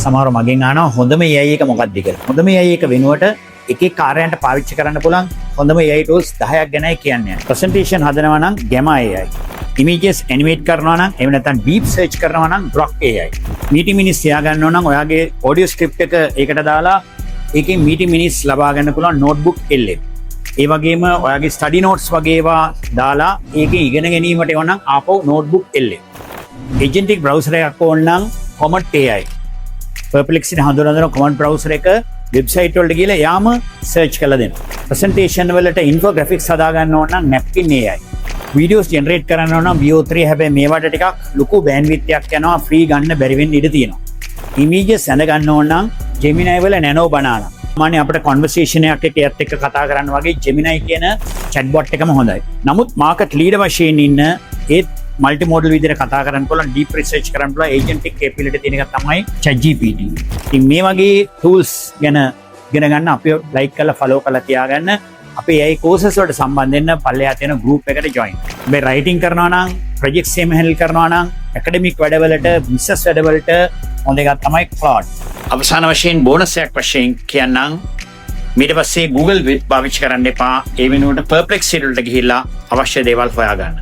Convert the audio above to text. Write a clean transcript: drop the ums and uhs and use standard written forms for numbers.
සමහර මගෙන් අහනවා හොඳම AI එක මොකක්ද කියලා. හොඳම AI එක වෙනුවට එක එක කාර්යයන්ට පාවිච්චි කරන්න පුළුවන් හොඳම AI tools 10ක් ගැනයි කියන්නේ. presentation හදනවා නම් Gamma AI. images animate කරනවා නම් එහෙම නැත්නම් deep search කරනවා නම් Grok AI. meeting minutes තියා ගන්නවා නම් ඔයාගේ audio script එක ඒකට දාලා ඒකෙන් meeting minutes ලබා ගන්න පුළුවන් notebook LM. ඒ වගේම ඔයාගේ study notes වගේ ඒවා දාලා ඒකේ ඉගෙන ගැනීමට එවනම් ආපහු notebook LM. agentic browser එකක් ඕන නම් Comet AI. Perplexity හඳුනන Comet browser එක වෙබ්සයිට් වලට ගිහලා යාම සර්ච් කරලා දෙනවා. presentation වලට infographics හදා ගන්න ඕන නම් Napkin AI. videos generate කරන්න ඕන නම් VO3 හැබැයි මේවට ටිකක් ලොකු bandwidth එකක් යනවා free ගන්න බැරි වෙන්න ඉඩ තියෙනවා. images ඇඳ ගන්න ඕන නම් Gemini වල Nano Banana. මානේ අපිට conversation එකක් එකත් එක්ක කතා කරන්න වගේ Gemini කියන chatbot එකම හොඳයි. නමුත් market leader වශයෙන් ඉන්න ඒත් මල්ටි මෝඩල් විදිහට කතා කරන්න පුළුවන් ඩීප් රිසර්ච් කරන්න පුළුවන් ඒජන්ටික් කැපබිලිටි තියෙන එක තමයි ChatGPT. ඉතින් මේ වගේ tools ගැන ඉගෙන ගන්න අපි ලයික් කරලා ෆලෝ කරලා තියාගන්න. අපේ AI courses වලට සම්බන්ධ වෙන්න පල්ලෙහා තියෙන group එකට join. මේ writing කරනවා නම් projects එහෙම handle කරනවා නම් academic වැඩවලට business වැඩවලට හොඳ එකක් තමයි Claude. අවසාන වශයෙන් බෝනස් එකක් වශයෙන් කියන්නම් ඊට පස්සේ Google පාවිච්චි කරන්න එපා. ඒ වෙනුවට Perplexity වලට ගිහිල්ලා අවශ්‍ය දේවල් හොයාගන්න.